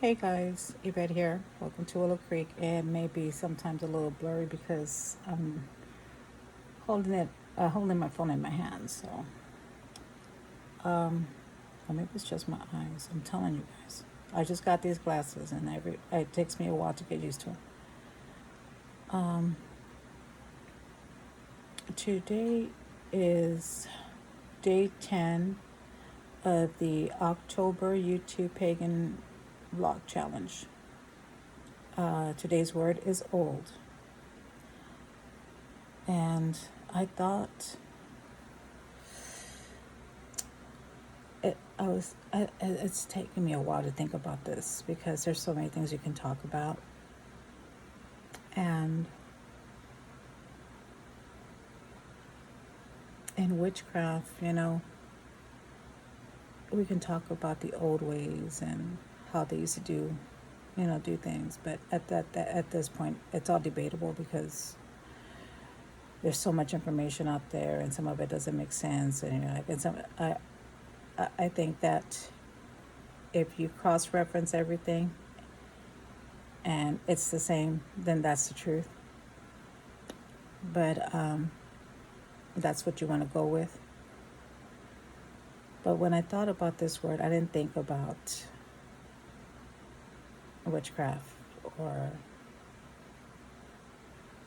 Hey guys, Yvette here. Welcome to Willow Creek. It may be sometimes a little blurry because I'm holding my phone in my hand. Or maybe it's just my eyes. I'm telling you guys, I just got these glasses, and it takes me a while to get used to them. Today is day 10 of the October YouTube Pagan Vlog Challenge. Today's word is old. And I thought it's taken me a while to think about this because there's so many things you can talk about. And in witchcraft, we can talk about the old ways and how they used to do things. But at this point, it's all debatable because there's so much information out there, and some of it doesn't make sense. And I think that if you cross-reference everything and it's the same, then that's the truth. But that's what you want to go with. But when I thought about this word, I didn't think about witchcraft or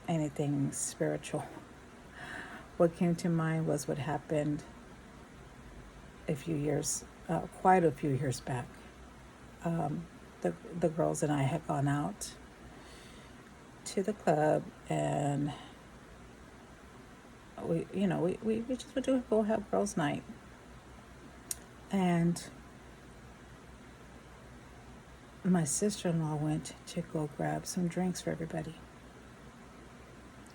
anything spiritual. What came to mind was what happened quite a few years back. The girls and I had gone out to the club, and we just went to go have girls' night. And my sister-in-law went to go grab some drinks for everybody.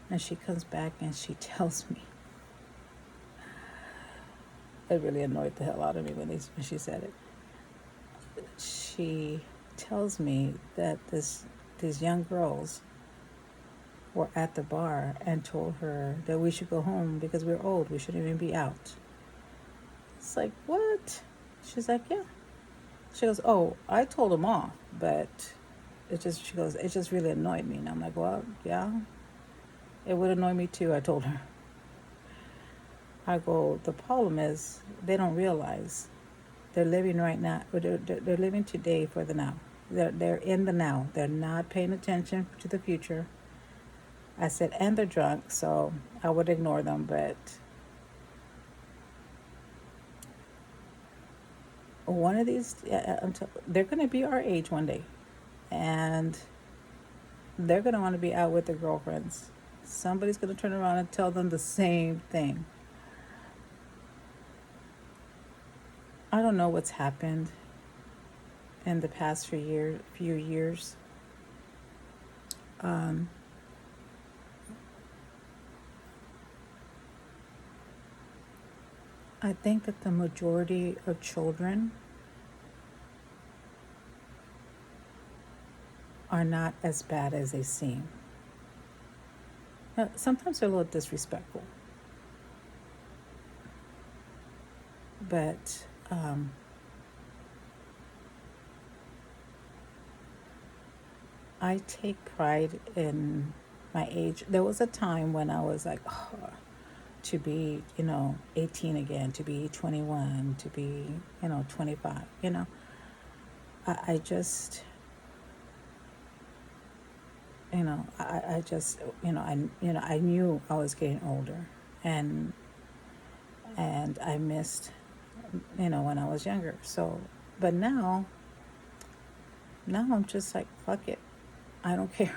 And she comes back and she tells me, it really annoyed the hell out of me when she said it. She tells me that these young girls were at the bar and told her that we should go home because we're old. We shouldn't even be out. It's like, what? She's like, yeah. She goes, oh, I told them off, but it just really annoyed me. And I'm like, well, yeah, it would annoy me too, I told her. I go, the problem is they don't realize they're living right now. They're living today for the now. They're in the now. They're not paying attention to the future. I said, and they're drunk, so I would ignore them, but one of these, they're going to be our age one day, and they're going to want to be out with their girlfriends. Somebody's going to turn around and tell them the same thing. I don't know what's happened in the past few years. I think that the majority of children are not as bad as they seem. Now, sometimes they're a little disrespectful. But I take pride in my age. There was a time when I was like, to be, 18 again, to be 21, to be, 25, I just, I just, I knew I was getting older, and I missed, when I was younger. So, but now I'm just like, fuck it. I don't care.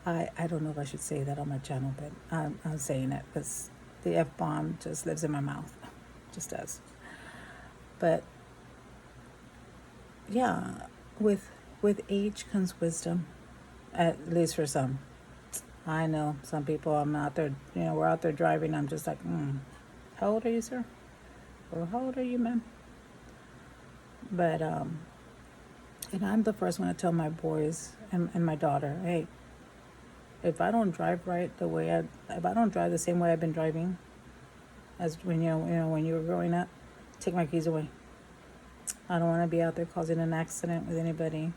I don't know if I should say that on my channel, but I'm saying it because the F-bomb just lives in my mouth. Just does. But yeah, with age comes wisdom, at least for some. I know some people, I'm out there, we're out there driving, I'm just like, how old are you, sir? Or how old are you, ma'am? But and I'm the first one to tell my boys and my daughter, hey, if I don't drive right if I don't drive the same way I've been driving as when when you were growing up, take my keys away. I don't want to be out there causing an accident with anybody,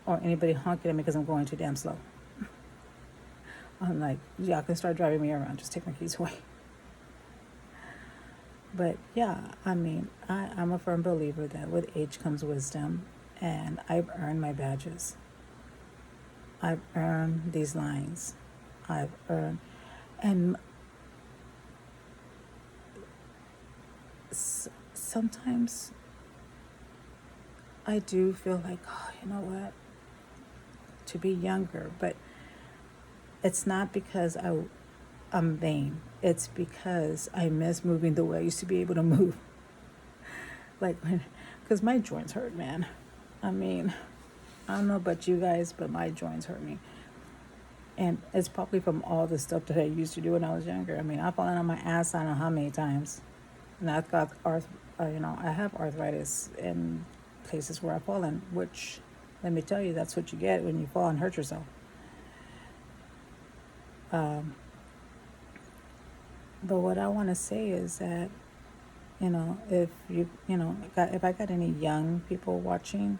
or anybody honking at me because I'm going too damn slow. I'm like, y'all can start driving me around. Just take my keys away. But yeah, I mean, I'm a firm believer that with age comes wisdom, and I've earned my badges. I've earned these lines. I've earned, and sometimes I do feel like, oh, you know what, to be younger, but it's not because I'm vain. It's because I miss moving the way I used to be able to move. Like, because my joints hurt, man. I mean, I don't know about you guys, but my joints hurt me. And it's probably from all the stuff that I used to do when I was younger. I mean, I've fallen on my ass I don't know how many times. And I've got, I have arthritis in places where I've fallen, which, let me tell you, that's what you get when you fall and hurt yourself. But what I want to say is that, if if I got any young people watching,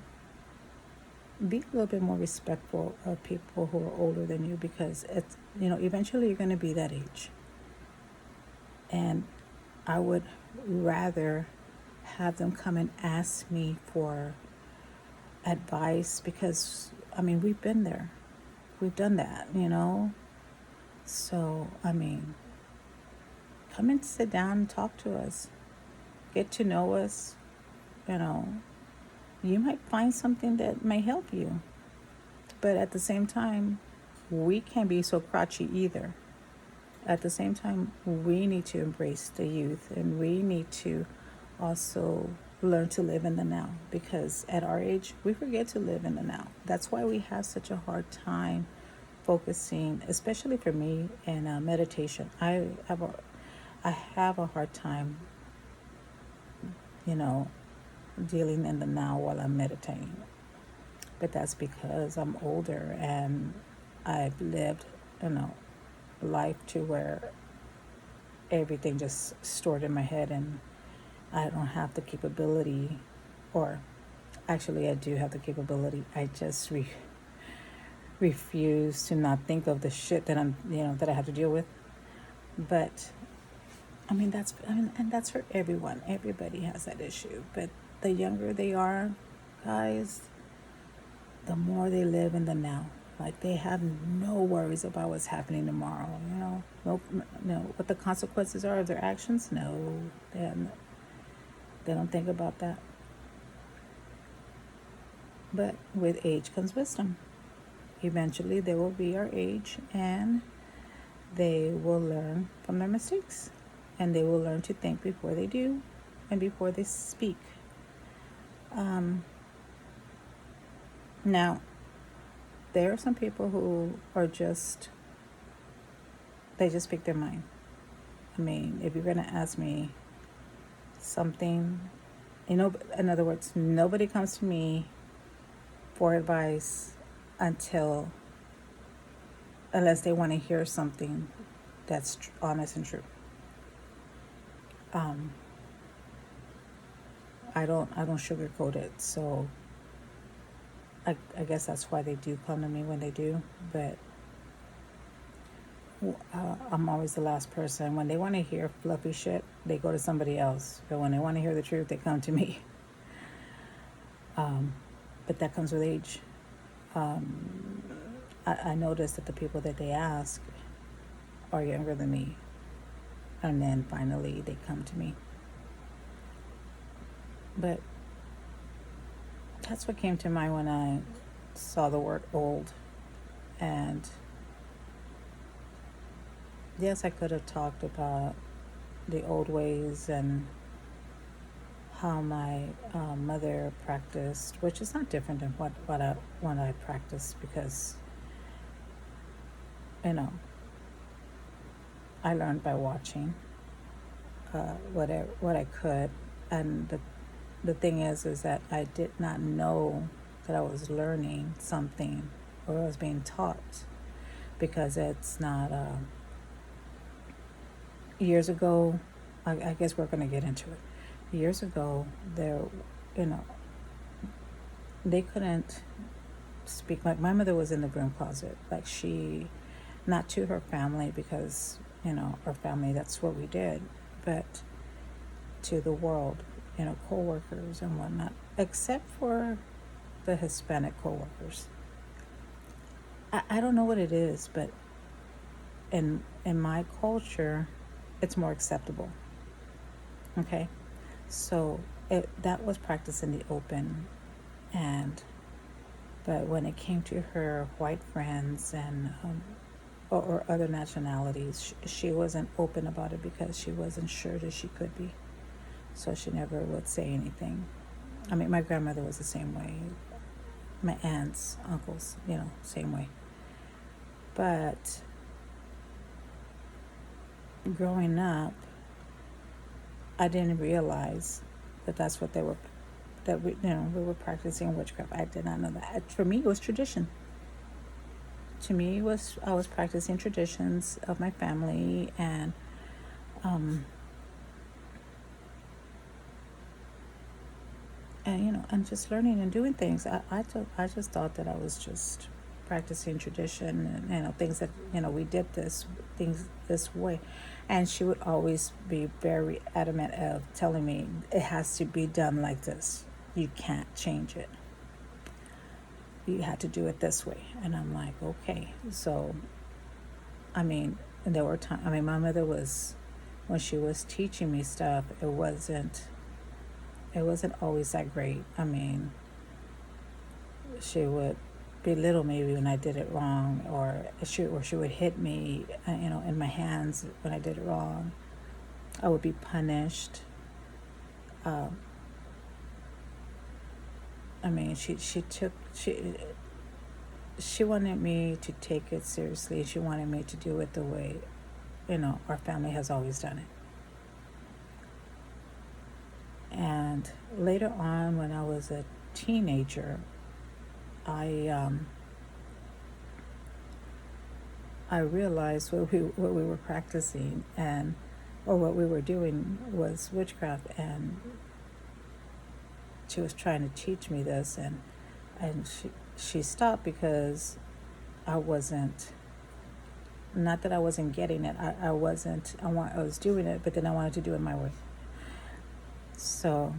be a little bit more respectful of people who are older than you, because it's, eventually you're going to be that age. And I would rather have them come and ask me for advice, because, I mean, we've been there. We've done that, So, I mean, come and sit down and talk to us. Get to know us, You might find something that may help you. But at the same time, we can't be so crotchety either. At the same time, we need to embrace the youth, and we need to also learn to live in the now, because at our age, we forget to live in the now. That's why we have such a hard time focusing, especially for me, in meditation. I have a hard time, dealing in the now while I'm meditating. But that's because I'm older and I've lived, life to where everything just stored in my head, and I don't have the capability, or actually I do have the capability. I just refuse to not think of the shit that that I have to deal with. But I mean, and that's for everyone. Everybody has that issue. But the younger they are, guys, the more they live in the now. Like, they have no worries about what's happening tomorrow, No, what the consequences are of their actions? No, they don't think about that. But with age comes wisdom. Eventually, they will be our age, and they will learn from their mistakes. And they will learn to think before they do and before they speak. Now, there are some people who are they just speak their mind. I mean, if you're going to ask me something, in other words, nobody comes to me for advice unless they want to hear something that's honest and true. I don't sugarcoat it, so I guess that's why they do come to me when they do. But I'm always the last person. When they want to hear fluffy shit, they go to somebody else. But when they want to hear the truth, they come to me. But that comes with age. I notice that the people that they ask are younger than me. And then finally they come to me. But that's what came to mind when I saw the word old. And yes, I could have talked about the old ways and how my mother practiced, which is not different than what I practiced, because I learned by watching what I could. And the thing is that I did not know that I was learning something, or I was being taught, because it's not years ago. I guess we're going to get into it. years ago, there, you know, they couldn't speak. Like my mother was in the broom closet. Like she, not to her family because, our family, that's what we did, but to the world, co-workers and whatnot, except for the Hispanic co-workers. I don't know what it is, but in my culture, it's more acceptable. Okay, so that was practiced in the open, and but when it came to her white friends and or other nationalities, she wasn't open about it because she wasn't sure that she could be. So she never would say anything. I mean, my grandmother was the same way. My aunts, uncles, same way. But growing up, I didn't realize that that's what they were, that we were practicing witchcraft. I did not know that. For me, it was tradition. To me, I was practicing traditions of my family, um, and just learning and doing things. I just thought that I was just practicing tradition and things that we did things this way, and she would always be very adamant of telling me it has to be done like this. You can't change it. You had to do it this way, and I'm like, okay. So, I mean, there were times. I mean, my mother was when she was teaching me stuff. It wasn't always that great. I mean, she would belittle me when I did it wrong, or she would hit me, in my hands when I did it wrong. I would be punished. Um, I mean, she wanted me to take it seriously. She wanted me to do it the way, our family has always done it. And later on, when I was a teenager, I I realized what we were practicing and or what we were doing was witchcraft, and she was trying to teach me this, and she stopped because I wasn't, not that I wasn't getting it. I wasn't. I was doing it, but then I wanted to do it my way. So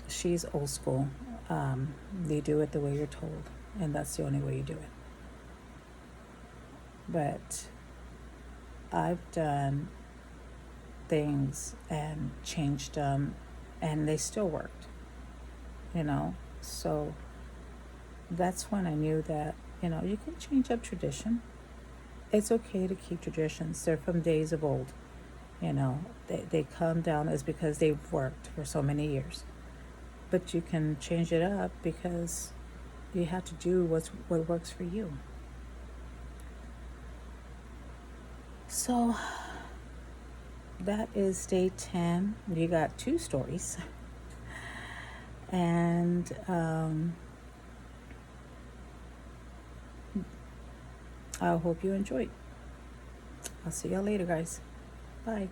she's old school. You do it the way you're told, and that's the only way you do it. But I've done things and changed them, and they still worked. So that's when I knew that you can change up tradition. It's okay to keep traditions. They're from days of old. They come down as because they've worked for so many years. But you can change it up because you have to do what works for you. So that is day 10. You got 2 stories. And I hope you enjoyed. I'll see y'all later, guys. Bye.